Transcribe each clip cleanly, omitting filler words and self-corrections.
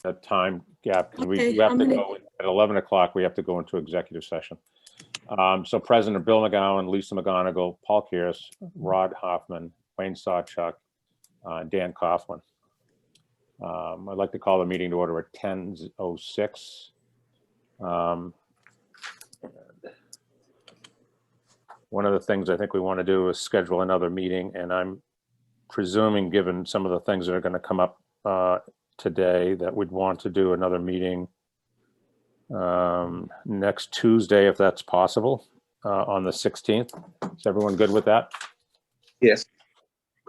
that time gap, because Okay, we have I'm to gonna- go at 11 o'clock. We have to go into executive session. So President Bill McGowan, Lisa McGonigal, Paul Kears, Rod Hoffman, Wayne Sawchuk, Dan Coughlin. I'd like to call the meeting to order at 10:06. One of the things I think we want to do is schedule another meeting, and I'm presuming, given some of the things that are going to come up today, that we'd want to do another meeting next Tuesday, if that's possible, on the 16th. Is everyone good with that? Yes.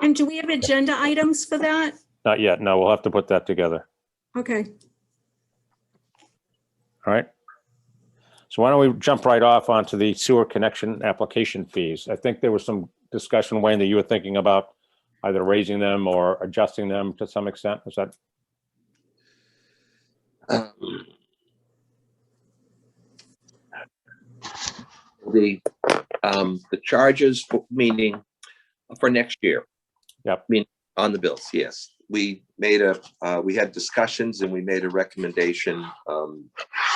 And do we have agenda items for that? Not yet. No, we'll have to put that together. Okay. All right. So why don't we jump right off onto the sewer connection application fees? I think there was some discussion, Wayne, that you were thinking about either raising them or adjusting them to some extent. Is that? The charges, meaning for next year. Yep. I mean, on the bills, yes. We had discussions and we made a recommendation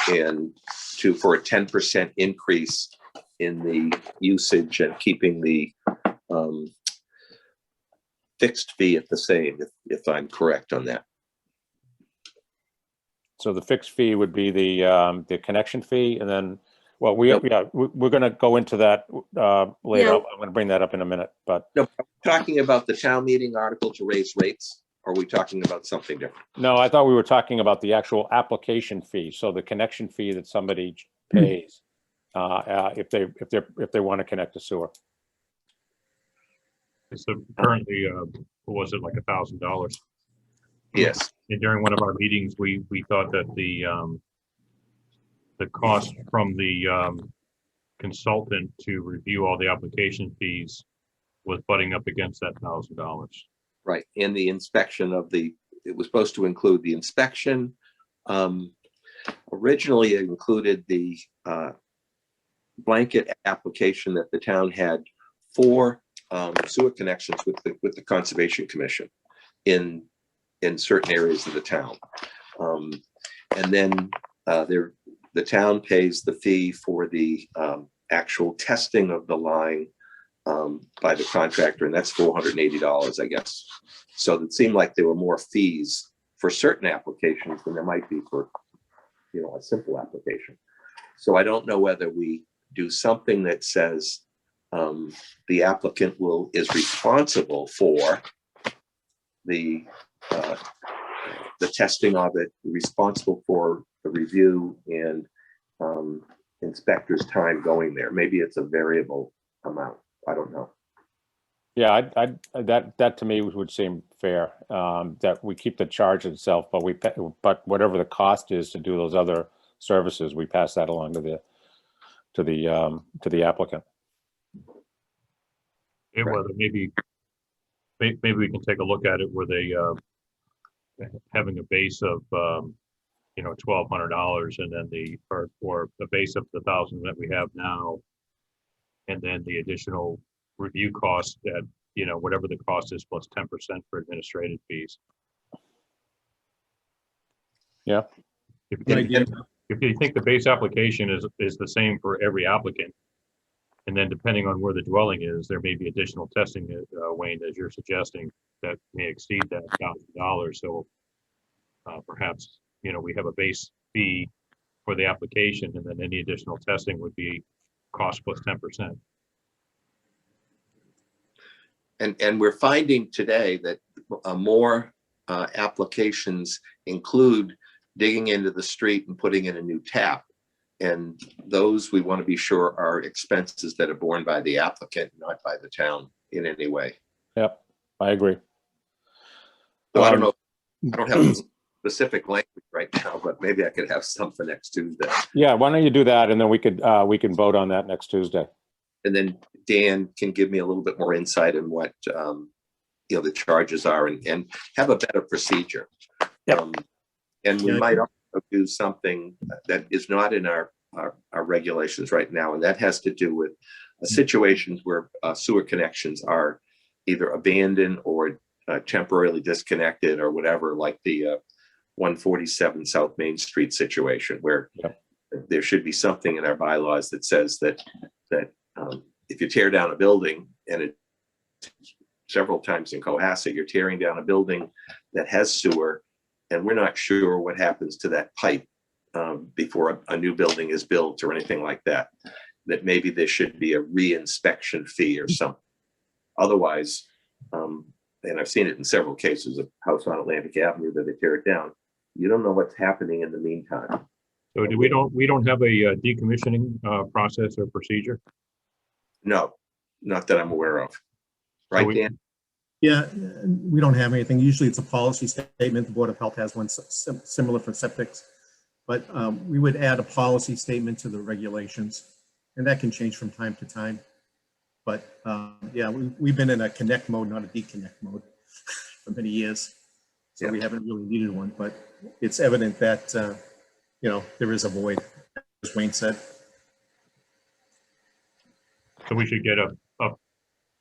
for a 10% increase in the usage and keeping the fixed fee at the same, if I'm correct on that. So the fixed fee would be the connection fee, and then, well, we're going to go into that later. Yeah. I'm going to bring that up in a minute, but No, talking about the town meeting article to raise rates, or are we talking about something different? no, I thought we were talking about the actual application fee. So the connection fee that somebody pays if they want to connect to sewer. So currently, what was it, like $1,000? Yes. And during one of our meetings, we thought that the cost from the consultant to review all the application fees was butting up against that $1,000. Right, and the inspection of it was supposed to include the inspection. Originally, it included the blanket application that the town had for sewer connections with the Conservation Commission in certain areas of the town. And then the town pays the fee for the actual testing of the line by the contractor, and that's $480, I guess. So it seemed like there were more fees for certain applications than there might be for, a simple application. So I don't know whether we do something that says the applicant is responsible for the testing of it, responsible for the review and inspector's time going there. Maybe it's a variable amount. I don't know. Yeah, that to me would seem fair, that we keep the charge itself, but whatever the cost is to do those other services, we pass that along to the applicant. Yeah, Right. whether maybe we can take a look at it where they having a base of $1,200 and then or the base of the 1,000 that we have now, and then the additional review cost at whatever the cost is plus 10% for administrative fees. Yeah. If you think the base application is the same for every applicant, and then depending on where the dwelling is, there may be additional testing, Wayne, as you're suggesting, that may exceed that $1,000. So perhaps, we have a base fee for the application, and then any additional testing would be cost plus 10%. And we're finding today that more applications include digging into the street and putting in a new tap. And those we want to be sure are expenses that are borne by the applicant, not by the town in any way. Yep, I agree. So I don't know. I don't have specific language right now, but maybe I could have some for next Tuesday. Yeah, why don't you do that, and then we can vote on that next Tuesday. And then Dan can give me a little bit more insight on what the charges are and have a better procedure. Yep. And we might also do something that is not in our regulations right now, and that has to do with situations where sewer connections are either abandoned or temporarily disconnected or whatever, like the 147 South Main Street situation where Yep. there should be something in our bylaws that says that if you tear down a building, and it several times in Cohasset, you're tearing down a building that has sewer, and we're not sure what happens to that pipe before a new building is built or anything like that, that maybe there should be a re-inspection fee or something. Otherwise, and I've seen it in several cases, a house on Atlantic Avenue that they tear it down, you don't know what's happening in the meantime. So we don't have a decommissioning process or procedure? No, not that I'm aware of. Right, we- Dan? Yeah, we don't have anything. Usually it's a policy statement. The Board of Health has one similar for septics. But we would add a policy statement to the regulations, and that can change from time to time. But yeah, we've been in a connect mode, not a deconnect mode for many years. So Yeah. we haven't really needed one, but it's evident that, there is a void, as Wayne said. So we should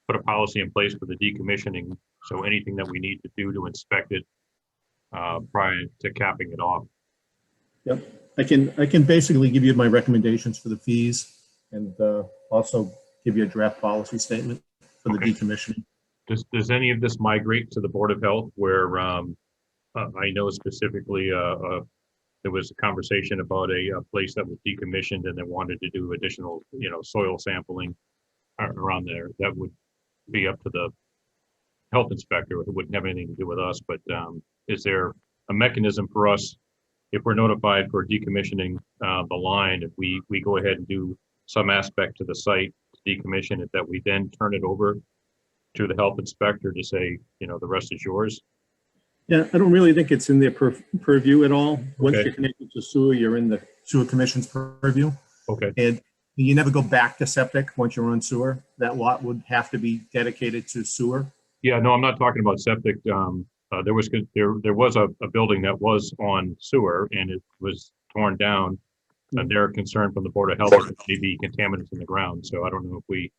put a policy in place for the decommissioning. So anything that we need to do to inspect it prior to capping it off. Yep, I can basically give you my recommendations for the fees and also give you a draft policy statement for the Okay. decommissioning. Does any of this migrate to the Board of Health where I know specifically there was a conversation about a place that was decommissioned and they wanted to do additional, soil sampling around there? That would be up to the health inspector. It wouldn't have anything to do with us, but is there a mechanism for us, if we're notified for decommissioning the line, if we go ahead and do some aspect to the site to decommission it, that we then turn it over to the health inspector to say, the rest is yours? Yeah, I don't really think it's in their purview at all. Once Okay. you're connected to sewer, you're in the sewer commission's purview. Okay, And you never go back to septic once you're on sewer. That lot would have to be dedicated to sewer. yeah, no, I'm not talking about septic. There was a building that was on sewer and it was torn down. And they're concerned from the Board of Health that there may be contaminants in the ground. So I don't know if we,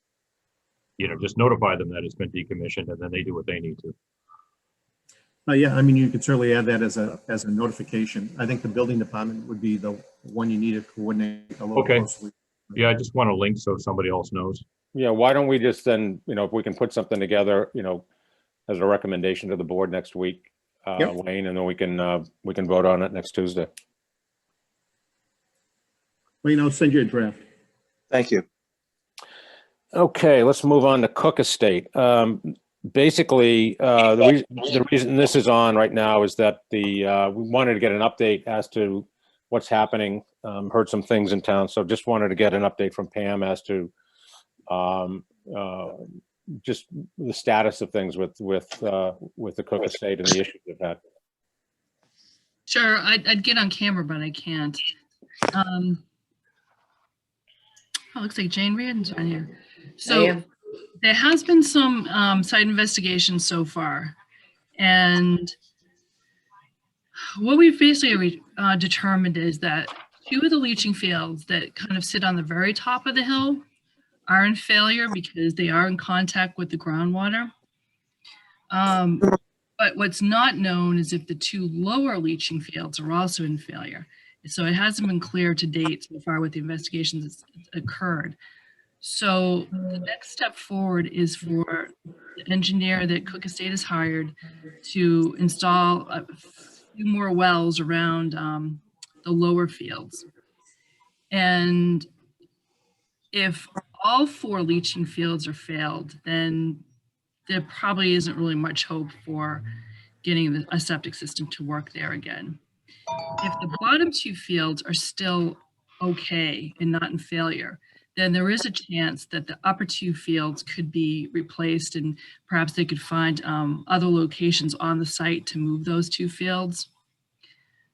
just notify them that it's been decommissioned and then they do what they need to. Yeah, I mean, you could certainly add that as a notification. I think the building department would be the one you need to coordinate a little Okay. closely. Yeah, I just want a link so somebody else knows. Yeah, why don't we just then, if we can put something together, as a recommendation to the board next week, Yep. Wayne, and then we can vote on it next Tuesday. Wayne, I'll send you a draft. Thank you. Okay, let's move on to Cook Estate. Basically, the reason this is on right now is that we wanted to get an update as to what's happening. Heard some things in town, so just wanted to get an update from Pam as to just the status of things with the Cook Estate and the issues they've had. Sure, I'd get on camera, but I can't. Oh, looks like Jane Reardon's on here. So there has been some site investigation so far. And what we've basically determined is that two of the leaching fields that kind of sit on the very top of the hill are in failure because they are in contact with the groundwater. But what's not known is if the two lower leaching fields are also in failure. So it hasn't been clear to date so far with the investigations that's occurred. So the next step forward is for the engineer that Cook Estate has hired to install a few more wells around the lower fields. And if all four leaching fields are failed, then there probably isn't really much hope for getting a septic system to work there again. If the bottom two fields are still okay and not in failure, then there is a chance that the upper two fields could be replaced and perhaps they could find other locations on the site to move those two fields.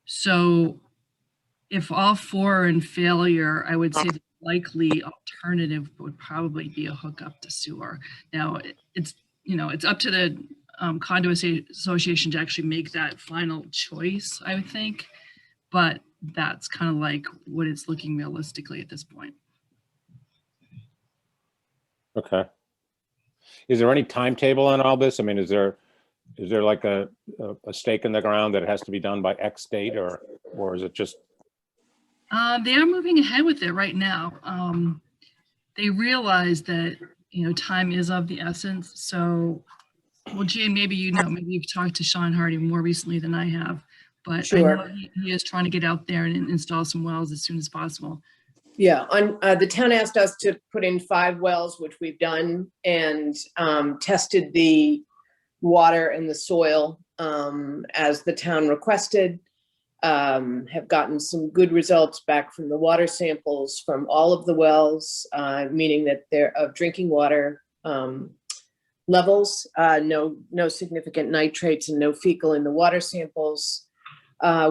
So if all four are in failure, I would say the likely alternative would probably be a hookup to sewer. Now it's up to the condo association to actually make that final choice, I would think, but that's kind of like what it's looking realistically at this point. Okay. Is there any timetable on all this? I mean, is there, is there like a stake in the ground that it has to be done by X date, or is it just, They are moving ahead with it right now. They realize that, time is of the essence. So, well, Jane, maybe maybe you've talked to Sean Hardy more recently than I have, but I know Sure. he is trying to get out there and install some wells as soon as possible. Yeah, the town asked us to put in 5 wells, which we've done, and tested the water and the soil as the town requested. Have gotten some good results back from the water samples from all of the wells, meaning that they're of drinking water levels, no significant nitrates and no fecal in the water samples.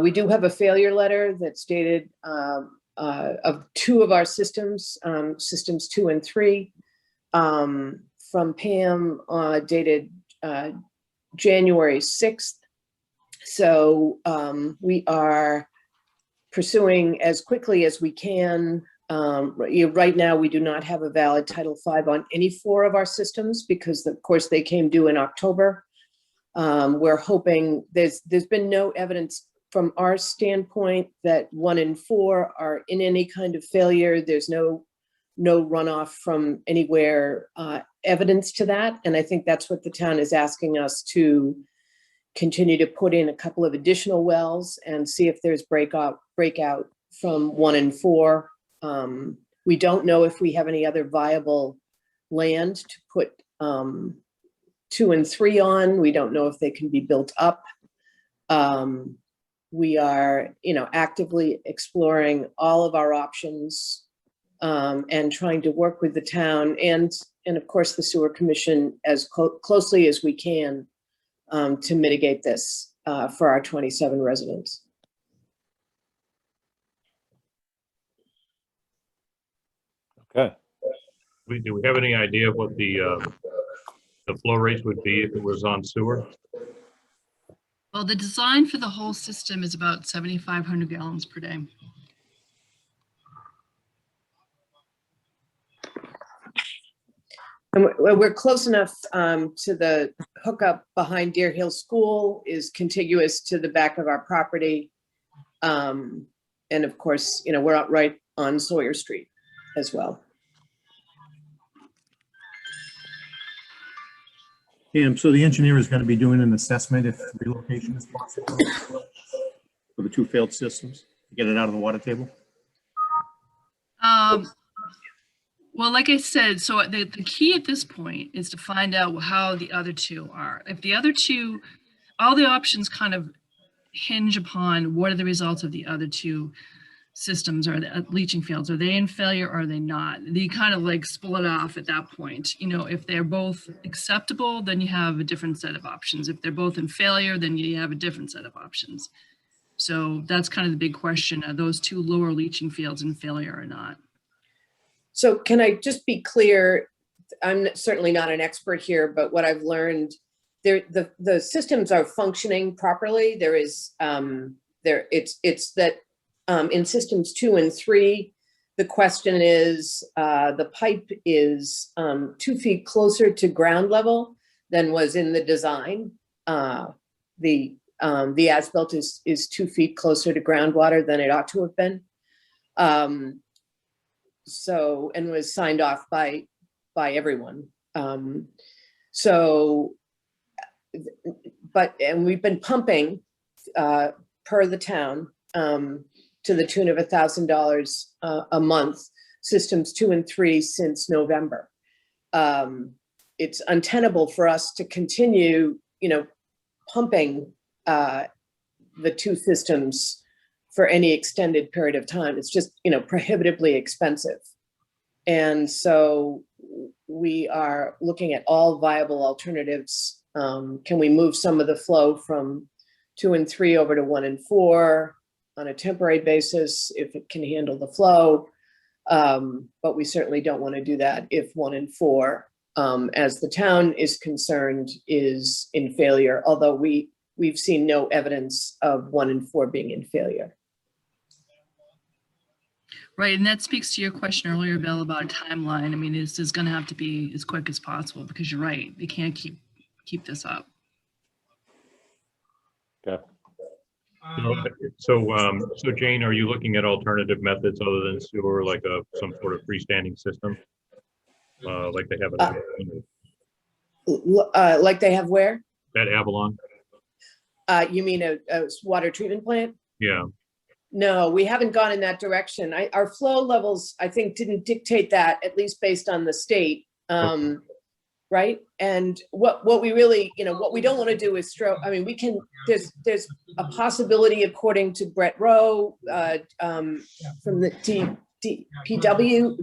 We do have a failure letter that's dated of 2 of our systems, systems 2 and 3, from Pam, dated January 6th. So we are pursuing as quickly as we can. Right now, we do not have a valid Title V on any 4 of our systems because, of course, they came due in October. We're hoping there's been no evidence from our standpoint that 1 and 4 are in any kind of failure. There's no runoff from anywhere evidence to that. And I think that's what the town is asking us to continue to put in a couple of additional wells and see if there's breakout from 1 and 4. We don't know if we have any other viable land to put 2 and 3 on. We don't know if they can be built up. We are, actively exploring all of our options and trying to work with the town and of course the sewer commission as closely as we can to mitigate this for our 27 residents. okay? Do we have any idea of what the flow rates would be if it was on sewer? Well, the design for the whole system is about 7,500 gallons per day. And we're close enough to the hookup behind Deer Hill School is contiguous to the back of our property. And of course, we're out right on Sawyer Street as well. So the engineer is going to be doing an assessment if relocation is possible for the 2 failed systems to get it out of the water table. Well, like I said, so the key at this point is to find out how the other 2 are. If the other 2, all the options kind of hinge upon what are the results of the other 2 systems or the leaching fields. Are they in failure or are they not? They kind of like split off at that point. If they're both acceptable, then you have a different set of options. If they're both in failure, then you have a different set of options. So that's kind of the big question. Are those 2 lower leaching fields in failure or not? So can I just be clear? I'm certainly not an expert here, but what I've learned, the systems are functioning properly. There is it's that in systems 2 and 3, the question is the pipe is 2 feet closer to ground level than was in the design. The as-built is 2 feet closer to groundwater than it ought to have been. So, and was signed off by everyone. And we've been pumping per the town to the tune of $1,000 a month, systems 2 and 3 since November. It's untenable for us to continue, pumping the 2 systems for any extended period of time. It's just, prohibitively expensive. And so we are looking at all viable alternatives. Can we move some of the flow from 2 and 3 over to 1 and 4 on a temporary basis if it can handle the flow? But we certainly don't want to do that if 1 and 4, as the town is concerned, is in failure, although we've seen no evidence of 1 and 4 being in failure. Right, and that speaks to your question earlier, Bill, about a timeline. I mean, this is going to have to be as quick as possible because you're right. They can't keep this up. So Jane, are you looking at alternative methods other than sewer, like some sort of freestanding system? Like they have Like they have where? at Avalon? You mean a water treatment plant? Yeah, No, we haven't gone in that direction. Our flow levels, I think, didn't dictate that, at least based on the state. Right? And what we really, what we don't want to do is we can, there's a possibility, according to Brett Rowe, from the DEW,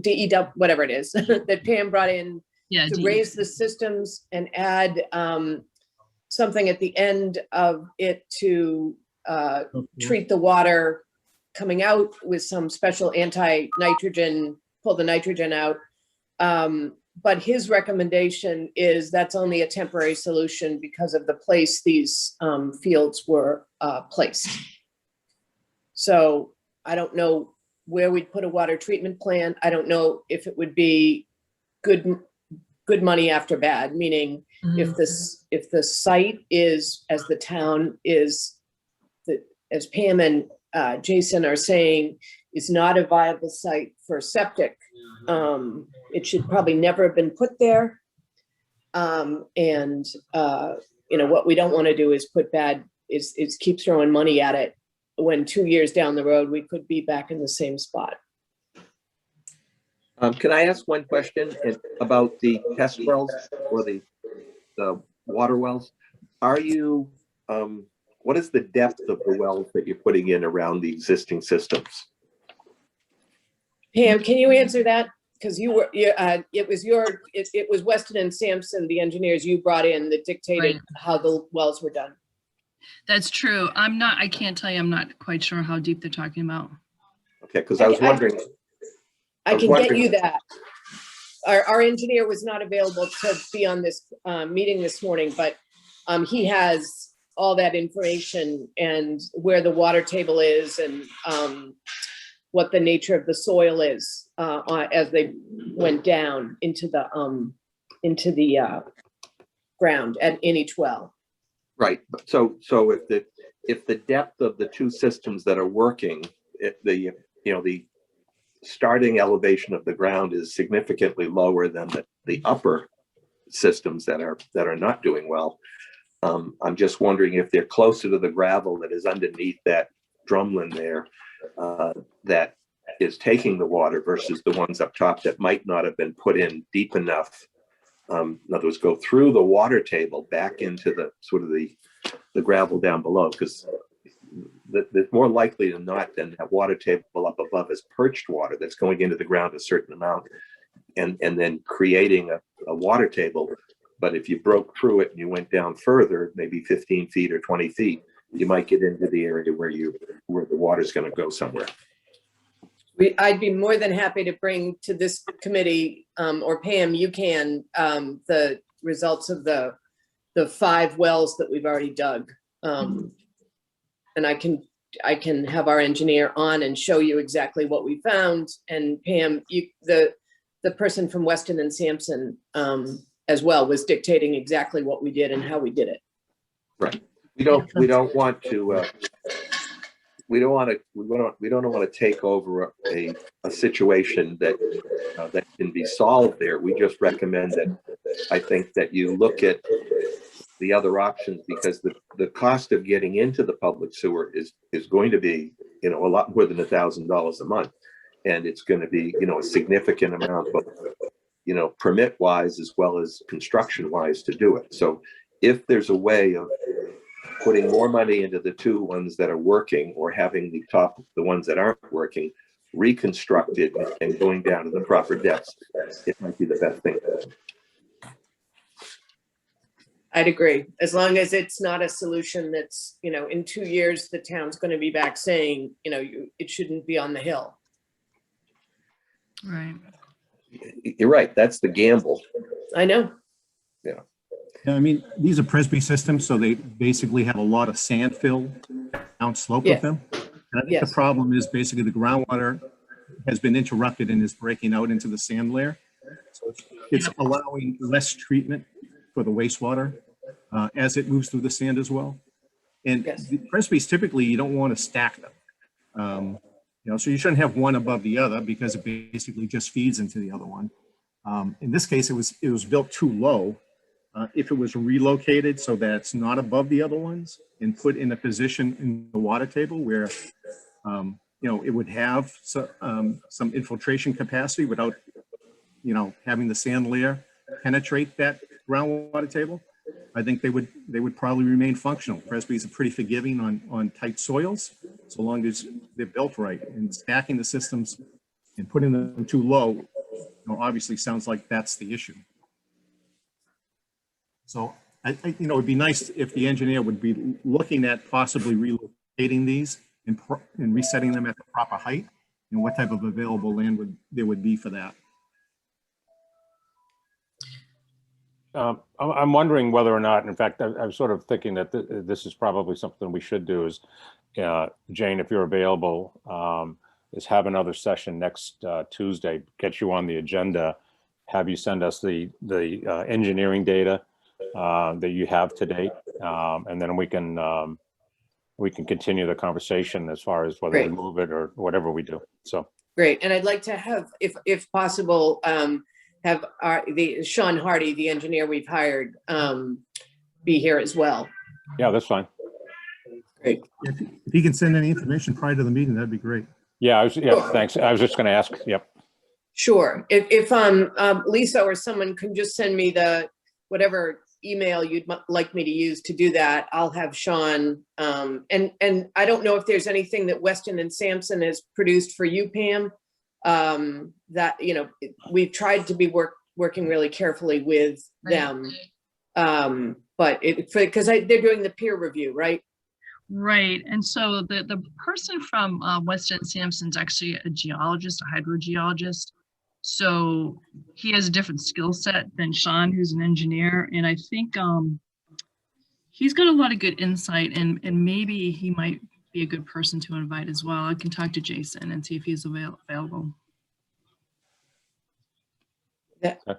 whatever it is, that Pam brought in, Yeah. to raise the systems and add something at the end of it to treat the water coming out with some special anti-nitrogen, pull the nitrogen out. But his recommendation is that's only a temporary solution because of the place these fields were placed. So I don't know where we'd put a water treatment plant. I don't know if it would be good money after bad, meaning if the site is, as the town is, as Pam and Jason are saying, is not a viable site for septic, it should probably never have been put there. What we don't want to do is is keep throwing money at it when 2 years down the road, we could be back in the same spot. Can I ask one question about the test wells or the water wells? Are you, what is the depth of the wells that you're putting in around the existing systems? Pam, can you answer that? Because it was Weston and Sampson, the engineers you brought in, that dictated how the wells were done. That's true. I can't tell you, I'm not quite sure how deep they're talking about. Okay, because I was wondering. I can get you that. Our engineer was not available to be on this meeting this morning, but he has all that information and where the water table is and what the nature of the soil is as they went down into the ground in each well. Right. So if the depth of the two systems that are working, the starting elevation of the ground is significantly lower than the upper systems that are not doing well. I'm just wondering if they're closer to the gravel that is underneath that drumlin there that is taking the water versus the ones up top that might not have been put in deep enough. In other words, go through the water table back into the sort of the gravel down below, because there's more likely than not than that water table up above is perched water that's going into the ground a certain amount and then creating a water table. But if you broke through it and you went down further, maybe 15 feet or 20 feet, you might get into the area where the water's going to go somewhere. I'd be more than happy to bring to this committee, or Pam, you can, the results of the 5 wells that we've already dug. And I can have our engineer on and show you exactly what we found. And Pam, the person from Weston and Sampson as well was dictating exactly what we did and how we did it. Right. We don't want to take over a situation that can be solved there. We just recommend that I think that you look at the other options, because the cost of getting into the public sewer is going to be, a lot more than $1,000 a month. And it's going to be, a significant amount, both, permit wise as well as construction wise to do it. So if there's a way of putting more money into the 2 ones that are working, or having the ones that aren't working reconstructed and going down to the proper depths, it might be the best thing. I'd agree, as long as it's not a solution that's, in 2 years, the town's going to be back saying, it shouldn't be on the hill. Right. You're right. That's the gamble. I know. Yeah. Yeah, I mean, these are Presby systems, so they basically have a lot of sand fill down slope Yeah. with them. And I think Yes. the problem is basically the groundwater has been interrupted and is breaking out into the sand layer. So it's allowing less treatment for the wastewater as it moves through the sand as well. And Yes. the Presby's typically, you don't want to stack them. So you shouldn't have one above the other because it basically just feeds into the other one. In this case, it was built too low. If it was relocated so that it's not above the other ones and put in a position in the water table where, it would have some infiltration capacity without, having the sand layer penetrate that groundwater table, I think they would probably remain functional. Presby's are pretty forgiving on tight soils, so long as they're built right. And stacking the systems and putting them too low, obviously sounds like that's the issue. So it would be nice if the engineer would be looking at possibly relocating these and resetting them at the proper height, and what type of available land there would be for that. I'm wondering whether or not, in fact, I'm sort of thinking that this is probably something we should do is, Jane, if you're available, is have another session next Tuesday, get you on the agenda, have you send us the engineering data that you have to date, and then we can continue the conversation as far as whether we Great. move it or whatever we do. So Great, and I'd like to have, if possible, have the Sean Hardy, the engineer we've hired, be here as well. yeah, that's fine. Great. If he can send any information prior to the meeting, that'd be great. Yeah, thanks. I was just going to ask. Yep. Sure. If Lisa or someone can just send me whatever email you'd like me to use to do that, I'll have Sean. And I don't know if there's anything that Weston and Sampson has produced for you, Pam. That we've tried to be working really carefully with them, but because they're doing the peer review, right? Right. And so the person from Weston Sampson's actually a geologist, a hydrogeologist. So he has a different skill set than Sean, who's an engineer. And I think he's got a lot of good insight, and maybe he might be a good person to invite as well. I can talk to Jason and see if he's available. Yep. I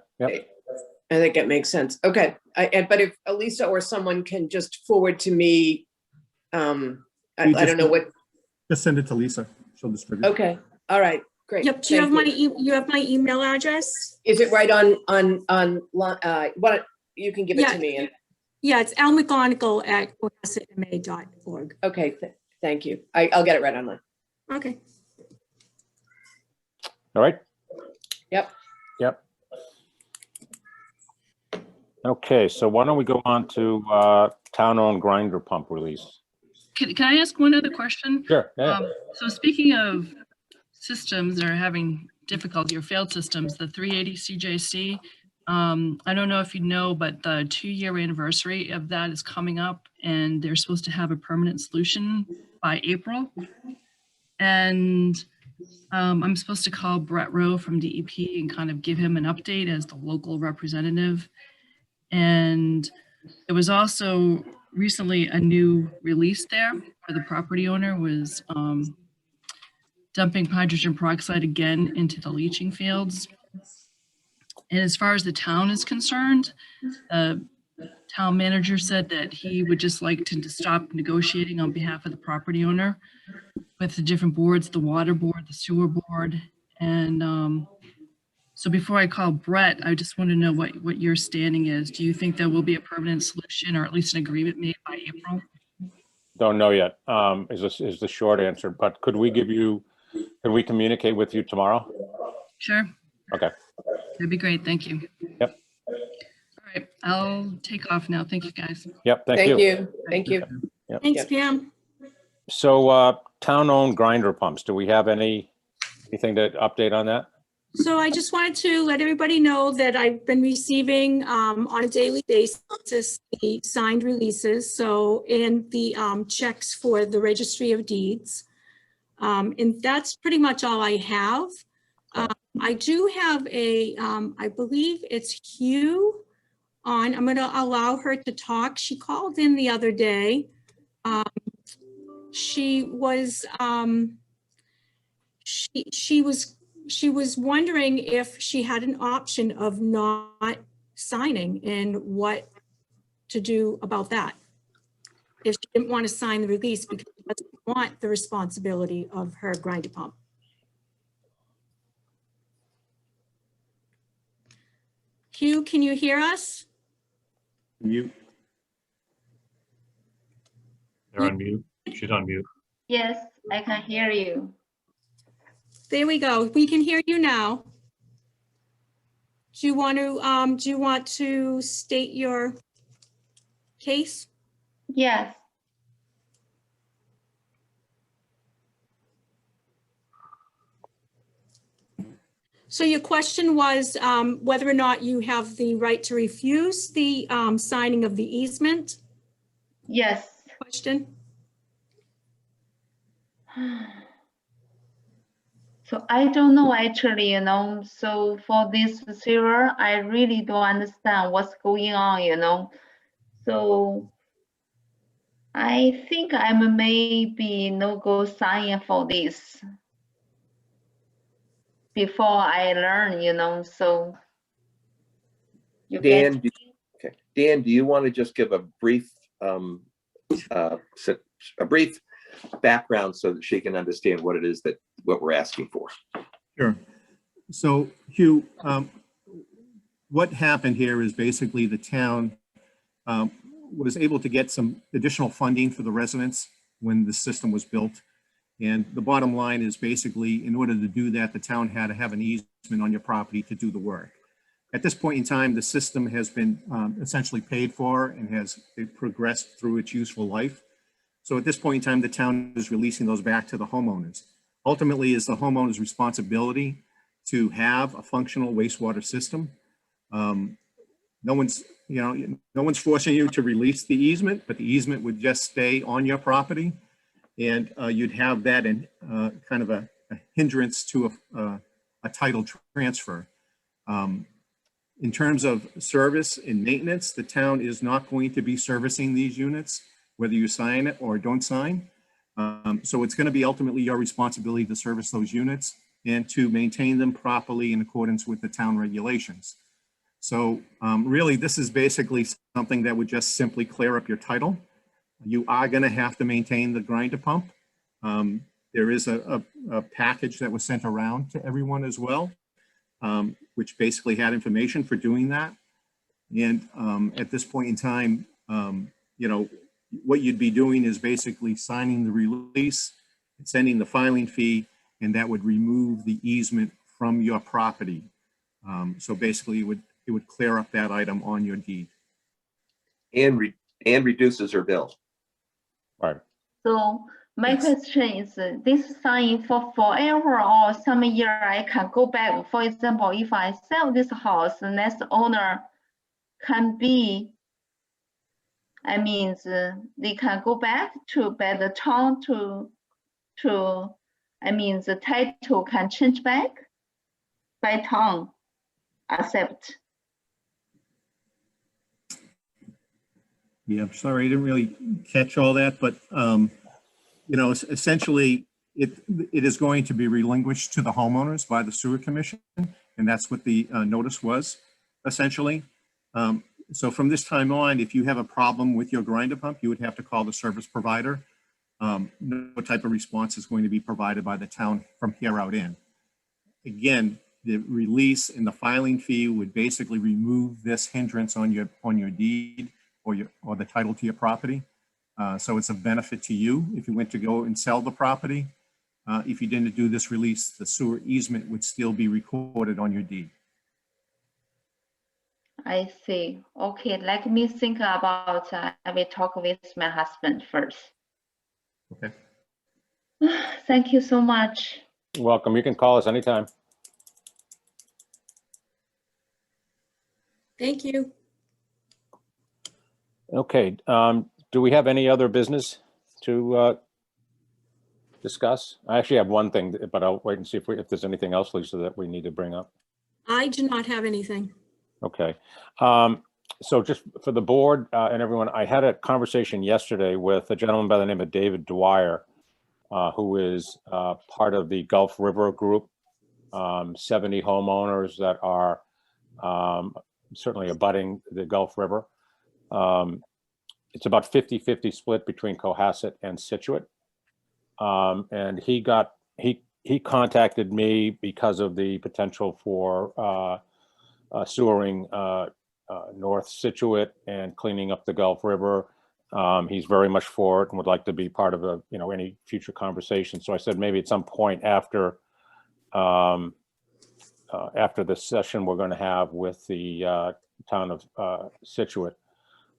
think it makes sense. Okay. But if Elisa or someone can just forward to me, I don't know what. Just send it to Lisa. She'll distribute. Okay. All right. Great. Yep, do you have you have my email address? Is it right on what you can give it to me? Yeah, it's lmcgonigal@cohassetma.org. Okay. Thank you. I'll get it right online. Okay. All right. Yep. Okay, so why don't we go on to town-owned grinder pump release? Can I ask one other question? Sure. Yeah. So speaking of systems that are having difficulty or failed systems, the 380 CJC, I don't know if you know, but the 2-year anniversary of that is coming up, and they're supposed to have a permanent solution by April. And I'm supposed to call Brett Rowe from DEP and kind of give him an update as the local representative. And there was also recently a new release there where the property owner was dumping hydrogen peroxide again into the leaching fields. And as far as the town is concerned, town manager said that he would just like to stop negotiating on behalf of the property owner with the different boards, the water board, the sewer board. And so before I call Brett, I just want to know what your standing is. Do you think there will be a permanent solution or at least an agreement made by April? Don't know yet, is the short answer, but can we communicate with you tomorrow? Sure. Okay. That'd be great. Thank you. Yep. All right. I'll take off now. Thank you, guys. Yep, thank you. Thank you. Yep. Thanks, Pam. So town-owned grinder pumps, do we have anything to update on that? So I just wanted to let everybody know that I've been receiving on a daily basis the signed releases, so and the checks for the Registry of Deeds. And that's pretty much all I have. I do have I believe it's Hugh on. I'm going to allow her to talk. She called in the other day. She was wondering if she had an option of not signing and what to do about that. if she didn't want to sign the release because she doesn't want the responsibility of her grinder pump. Hugh, can you hear us? You, They're on mute. She's on mute. Yes, I can hear you. There we go. We can hear you now. Do you want to state your case? Yes, So your question was whether or not you have the right to refuse the signing of the easement yes. question? So I don't know actually, so for this server, I really don't understand what's going on. So I think I'm maybe no go sign for this before I learn, so. You get Dan, okay. Dan, do you want to just give a brief, a brief background so that she can understand what it is what we're asking for? sure. So Hugh, what happened here is basically the town was able to get some additional funding for the residents when the system was built. And the bottom line is basically, in order to do that, the town had to have an easement on your property to do the work. At this point in time, the system has been essentially paid for and has progressed through its useful life. So at this point in time, the town is releasing those back to the homeowners. Ultimately, it's the homeowner's responsibility to have a functional wastewater system. No one's forcing you to release the easement, but the easement would just stay on your property, and you'd have that in kind of a hindrance to a title transfer. In terms of service and maintenance, the town is not going to be servicing these units, whether you sign it or don't sign. So it's going to be ultimately your responsibility to service those units and to maintain them properly in accordance with the town regulations. So really, this is basically something that would just simply clear up your title. You are going to have to maintain the grinder pump. There is a package that was sent around to everyone as well, which basically had information for doing that. And at this point in time, what you'd be doing is basically signing the release, sending the filing fee, and that would remove the easement from your property. So basically, it would clear up that item on your deed. And reduces her bill. Right. So my Yes. question is, this sign for forever or some year I can go back? For example, if I sell this house, the next owner can be, they can go back to by the town to, the title can change back by town, accept. Yeah, I'm sorry, I didn't really catch all that, but essentially, it is going to be relinquished to the homeowners by the sewer commission, and that's what the notice was, essentially. So from this time on, if you have a problem with your grinder pump, you would have to call the service provider. No type of response is going to be provided by the town from here out in. Again, the release and the filing fee would basically remove this hindrance on your deed or the title to your property. So it's a benefit to you if you went to go and sell the property. If you didn't do this release, the sewer easement would still be recorded on your deed. I see. Okay, let me think about, I will talk with my husband first. Okay. Thank you so much. You're welcome. You can call us anytime. Thank you. Okay. Do we have any other business to discuss? I actually have one thing, but I'll wait and see if there's anything else, Lisa, that we need to bring up. I do not have anything. Okay. So just for the board and everyone, I had a conversation yesterday with a gentleman by the name of David Dwyer, who is part of the Gulf River Group, 70 homeowners that are certainly abutting the Gulf River. it's about 50-50 split between Cohasset and Situate. And he contacted me because of the potential for sewering North Situate and cleaning up the Gulf River. He's very much for it and would like to be part of any future conversation. So I said maybe at some point after the session we're going to have with the town of Situate,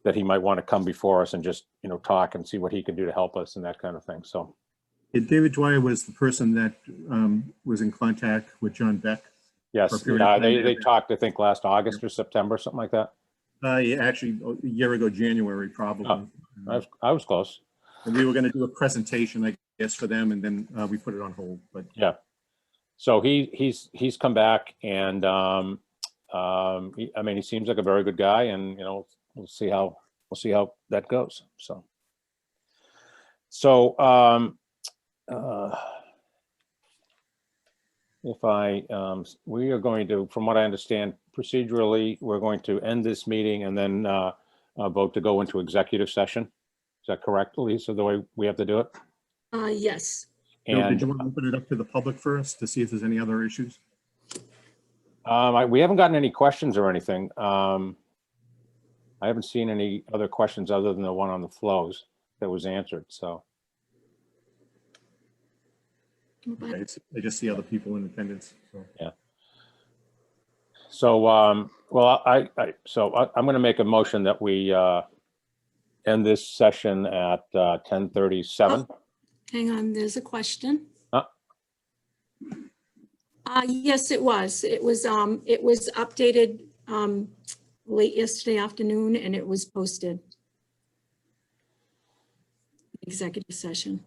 that he might want to come before us and just talk and see what he can do to help us and that kind of thing. So David Dwyer was the person that was in contact with John Beck. yes, For a period of time, they yeah. talked, I think, last August or September, something like that. Yeah, actually, a year ago, January, probably. Oh. I was close. And we were going to do a presentation, I guess, for them, and then we put it on hold. But Yeah. So he's come back, and he seems like a very good guy, and we'll see how that goes. We are going to, from what I understand, procedurally, we're going to end this meeting and then vote to go into executive session. Is that correct, Lisa, the way we have to do it? Yes. Bill, And did you want to open it up to the public first to see if there's any other issues? we haven't gotten any questions or anything. I haven't seen any other questions other than the one on the flows that was answered, so. Okay, I just see other people in attendance. So. Yeah. So, well, I'm going to make a motion that we end this session at 10:37. Hang on, there's a question. Huh? Yes, it was. It was updated late yesterday afternoon, and it was posted. Executive session.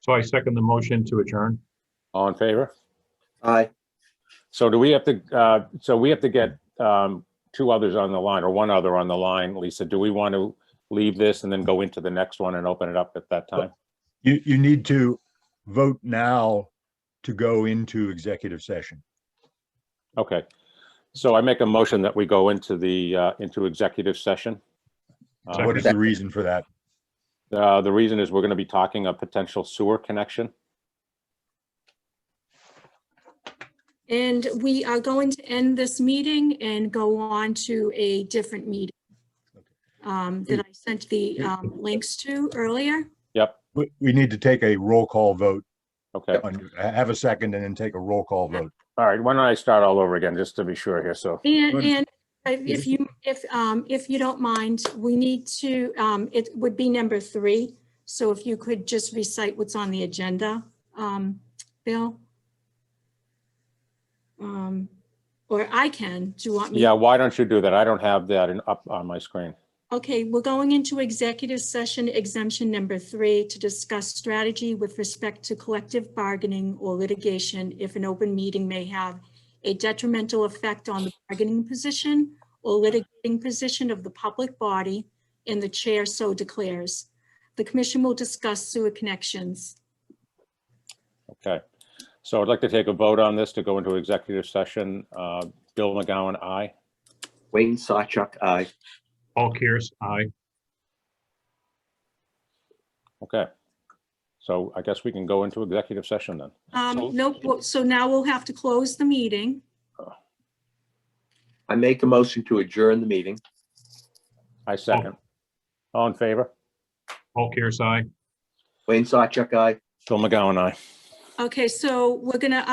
So I second the motion to adjourn. All in favor? Aye. So do we have to, get two others on the line, or one other on the line? Lisa, do we want to leave this and then go into the next one and open it up at that time? You need to vote now to go into executive session. Okay. So I make a motion that we go into into executive session. What is the reason for that? The reason is we're going to be talking a potential sewer connection. And we are going to end this meeting and go on to a different meeting that I sent the links to earlier. Yep. We need to take a roll call vote. Okay. Have a second and then take a roll call vote. All right. Why don't I start all over again, just to be sure here? So. And if you don't mind, we need to, it would be number 3. So if you could just recite what's on the agenda, Bill? Or I can. Do you want me? Yeah, why don't you do that? I don't have that up on my screen. Okay, we're going into executive session exemption number 3 to discuss strategy with respect to collective bargaining or litigation if an open meeting may have a detrimental effect on the bargaining position or litigating position of the public body, and the chair so declares. The commission will discuss sewer connections. Okay. So I'd like to take a vote on this to go into executive session. Bill McGowan, aye. Wayne Sawchuck, aye. Paul Kears, aye. Okay. So I guess we can go into executive session then. Nope, so now we'll have to close the meeting. I make a motion to adjourn the meeting. I second. All in favor? Paul Kears, aye. Wayne Sawchuck, aye. Bill McGowan, aye. Okay, so we're gonna